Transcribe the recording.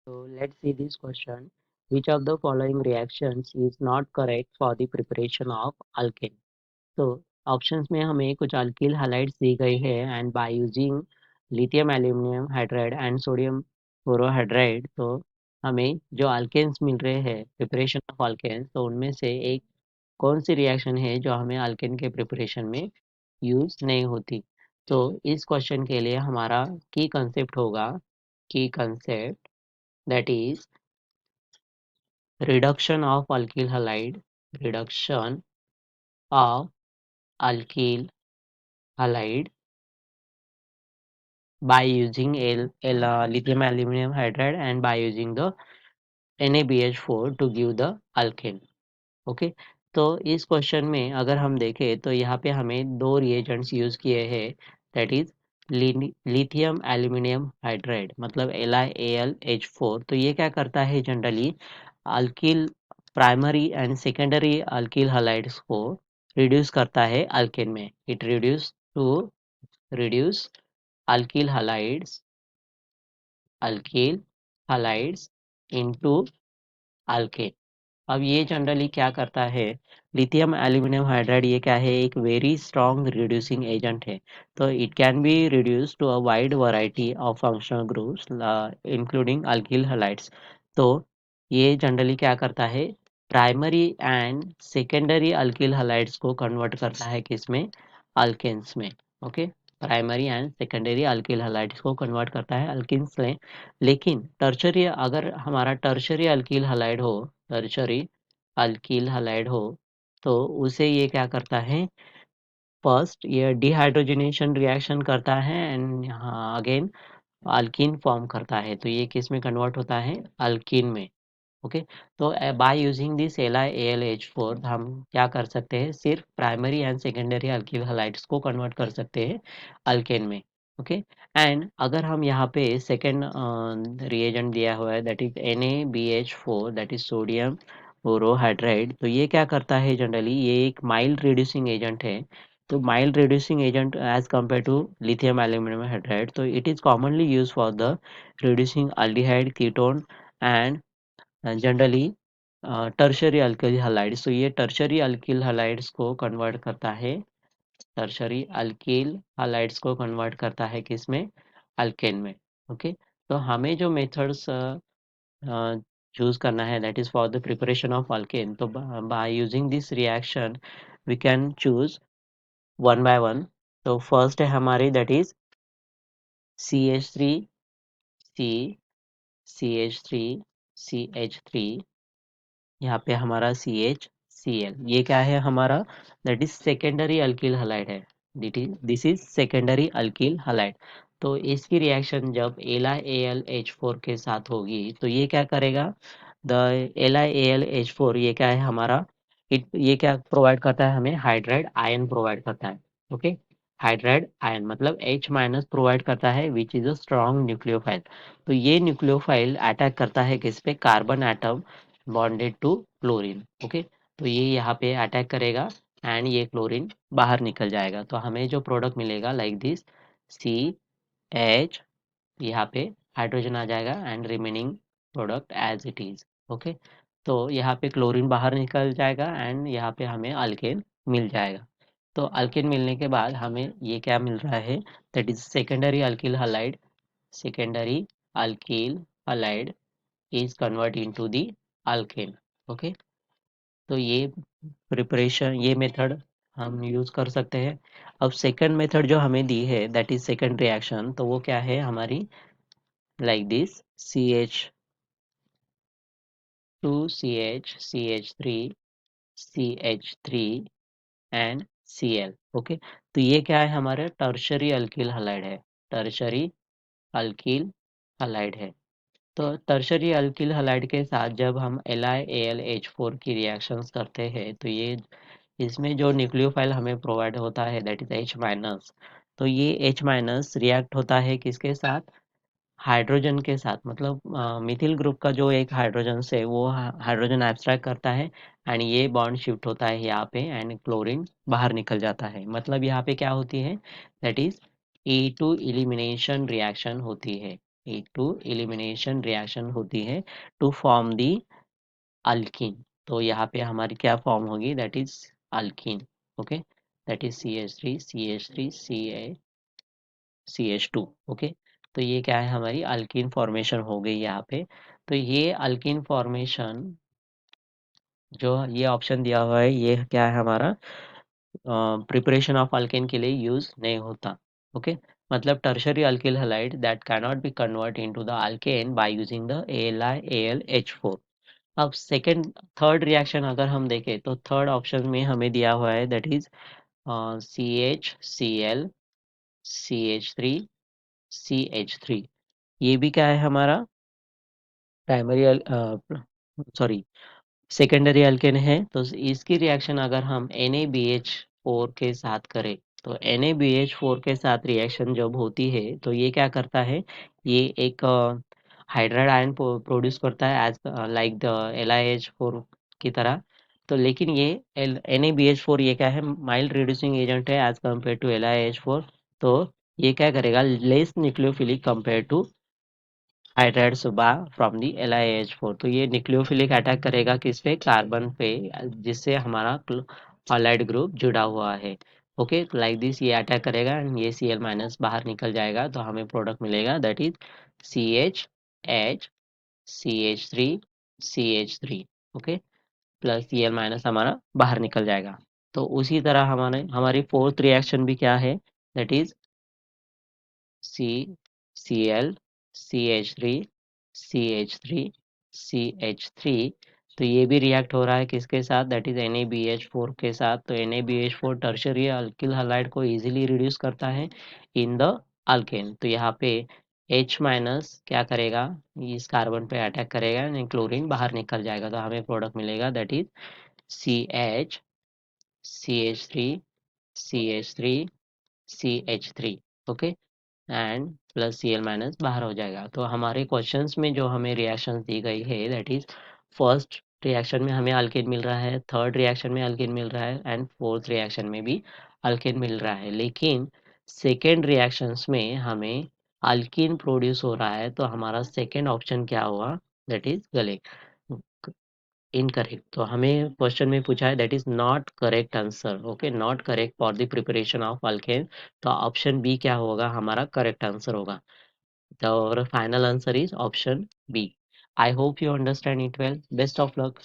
So let's see this question. Which of the following reactions is not correct for the preparation of alkane? तो options में हमें कुछ alkyl highlights दी गई है and by using lithium aluminium hydride and sodium borohydride तो हमें जो alkanes मिल रहे हैं प्रिपरेशन ऑफ अल्केन्स तो उनमें से एक कौन सी रिएक्शन है जो हमें अल्केन के प्रिपरेशन में यूज नहीं होती। तो इस क्वेश्चन के लिए हमारा की कंसेप्ट होगा की concept that is reduction of alkyl halide reduction of alkyl halide by using lithium aluminum hydride and by using the NaBH4 to give the alkane। Okay, तो इस क्वेश्चन में अगर हम देखें तो यहाँ पे हमें दो रिएजेंट्स यूज किए हैं that is lithium aluminium hydride मतलब LiAlH4। तो ये क्या करता है generally alkyl primary and secondary alkyl halides को रिड्यूस करता है अल्केन में। It reduce alkyl halides into alkane. अब ये जनरली क्या करता है लिथियम एल्यूमिनियम हाइड्राइड ये क्या है एक वेरी स्ट्रॉन्ग रिड्यूसिंग एजेंट है। तो it can be reduce to a wide variety of functional groups including alkyl halides. तो ये जनरली क्या करता है primary and secondary alkyl halides को कन्वर्ट करता है किसमें अल्केन्स में। Okay, primary and secondary alkyl halides को कन्वर्ट करता है अल्किन्स में। लेकिन टर्शरी अगर हमारा टर्शरी अल्किल हाइलाइड हो टर्शरी अल्किल हाइलाइड हो तो उसे ये क्या करता है फर्स्ट ये डिहाइड्रोजनेशन रिएक्शन करता है एंड यहाँ अगेन अल्कीन फॉर्म करता है। तो ये किस में कन्वर्ट होता है अल्कीन में। ओके, तो बाय यूजिंग दिस LiAlH4 हम क्या कर सकते हैं सिर्फ primary and secondary alkyl halides को कन्वर्ट कर सकते हैं अल्केन में। ओके, एंड अगर हम यहाँ पे सेकेंड रिएजेंट दिया हुआ है that is NaBH4 that is sodium borohydride. तो ये क्या करता है जनरली ये एक माइल्ड रिड्यूसिंग एजेंट है। तो mild reducing agent as compare to lithium aluminium hydride तो it is commonly use for the reducing aldehyde ketone and generally tertiary alkyl halides. तो ये टर्शरी अल्किल हाइलाइड्स को कन्वर्ट करता है टर्शरी अल्किल हाइलाइड्स को convert करता है किसमें अल्केन में। ओके, तो हमें जो मेथड्स चूज करना है that is for the preparation of alkane. तो by using this reaction we can choose one by one. तो फर्स्ट है हमारी that is CH3 C CH3 CH3। यहाँ पे हमारा CHCl ये क्या है हमारा that is secondary alkyl halide है। This is secondary alkyl halide. तो इसकी रिएक्शन जब LiAlH4 के साथ होगी तो ये क्या करेगा द LiAlH4 ये क्या है हमारा ये क्या प्रोवाइड करता है हमें हाइड्राइड आयन प्रोवाइड करता है। ओके, हाइड्राइड आयन मतलब H माइनस प्रोवाइड करता है which is a strong nucleophile. तो ये न्यूक्लियोफाइल अटैक करता है किस पे carbon atom bonded to chlorine. Okay, तो ये यहाँ पे अटैक करेगा एंड ये क्लोरीन बाहर निकल जाएगा। तो हमें जो प्रोडक्ट मिलेगा लाइक दिस CH यहाँ पे हाइड्रोजन आ जाएगा and remaining product as it is. Okay, तो यहाँ पे क्लोरीन बाहर निकल जाएगा एंड यहाँ पे हमें अल्केन मिल जाएगा। तो अल्केन मिलने के बाद हमें ये क्या मिल रहा है that is secondary alkyl halide. Secondary alkyl halide is convert into the alkane। Okay, तो ये प्रिपरेशन ये मेथड हम यूज कर सकते हैं। अब सेकंड मेथड जो हमें दी है दैट इज सेकंड रिएक्शन तो वो क्या है हमारी like this CH2 CH CH3 CH3 and Cl। Okay, तो ये क्या है हमारे टर्शरी अल्किल हाइलाइड है। टर्शरी अल्किल हाइलाइड है। तो टर्शरी अल्किल हाइलाइड के साथ जब हम LiAlH4 की रिएक्शंस करते हैं तो ये इसमें जो न्यूक्लियोफाइल हमें प्रोवाइड होता है दैट इज H माइनस। तो ये H माइनस रिएक्ट होता है किसके साथ हाइड्रोजन के साथ मतलब मिथिल ग्रुप का जो एक हाइड्रोजन से वो हाइड्रोजन एब्स्ट्रैक्ट करता है एंड ये बॉन्ड शिफ्ट होता है यहाँ पे एंड क्लोरीन बाहर निकल जाता है। मतलब यहाँ पे क्या होती है that is E2 elimination reaction होती है। एक टू एलिमिनेशन रिएक्शन होती है टू फॉर्म दी अल्कीन। तो यहाँ पे हमारी क्या फॉर्म होगी, that is alkyne. Okay, that is CH3 okay. तो ये क्या है, हमारी अल्कीन फॉर्मेशन हो गई यहाँ पे। तो ये अल्कीन फॉर्मेशन जो ये ऑप्शन दिया हुआ है, ये क्या है हमारा, प्रिपरेशन ऑफ अल्केन के लिए यूज नहीं होता। ओके, मतलब tertiary alkyl halide that cannot be convert into the alkane by using the AlIAlH4। अब सेकंड थर्ड रिएक्शन अगर हम देखें तो थर्ड ऑप्शन में हमें दिया हुआ है, दैट इज CHCl CH3 ये भी क्या है हमारा प्राइमरी, सॉरी, सेकेंडरी अल्केन है। तो इसकी रिएक्शन अगर हम NaBH4 के साथ करें, तो NaBH4 के साथ रिएक्शन जब होती है तो ये क्या करता है, ये एक हाइड्राइड आयन प्रोड्यूस करता है एज लाइक द LiH4 की तरह। तो लेकिन ये NaBH4 ये क्या है, माइल्ड रिड्यूसिंग एजेंट है एज कम्पेयर टू LiH4। तो ये क्या करेगा, less nucleophilic compare two hydride सुबह फ्रॉम दी LiH4। तो ये न्यूक्लियोफिलिक अटैक करेगा किस पे, कार्बन पे, जिससे हमारा हॉलाइड ग्रुप जुड़ा हुआ है। ओके, लाइक दिस ये अटैक करेगा एंड ये Cl माइनस बाहर निकल जाएगा, तो हमें प्रोडक्ट मिलेगा that is CH CH3 okay, plus Cl minus हमारा बाहर निकल जाएगा। तो उसी तरह हमारे हमारी फोर्थ रिएक्शन भी क्या है, दैट इज CCl CH3 तो ये भी रिएक्ट हो रहा है किसके साथ, दैट इज NaBH4 के साथ। तो NaBH4 टर्शरी अल्किल हलाइड को इजीली रिड्यूस करता है इन द अल्केन। तो यहाँ पे H माइनस क्या करेगा, इस कार्बन पे अटैक करेगा एंड क्लोरीन बाहर निकल जाएगा, तो हमें प्रोडक्ट मिलेगा that is CH CH3 okay, and plus Cl minus बाहर हो जाएगा। तो हमारे क्वेश्चंस में जो हमें रिएक्शंस दी गई है, दैट इज फर्स्ट रिएक्शन में हमें अल्केन मिल रहा है, थर्ड रिएक्शन में अल्केन मिल रहा है एंड फोर्थ रिएक्शन में भी अल्केन मिल रहा है। लेकिन सेकेंड रिएक्शंस में हमें अल्कीन प्रोड्यूस हो रहा है, तो हमारा सेकेंड ऑप्शन क्या हुआ, दैट इज गले इनकरेक्ट। तो हमें क्वेश्चन में पूछा है that is not correct answer. Okay, not correct for the preparation of alkane. तो ऑप्शन बी क्या होगा, हमारा करेक्ट आंसर होगा। The final answer is option B. I hope you understand it well. Best of luck.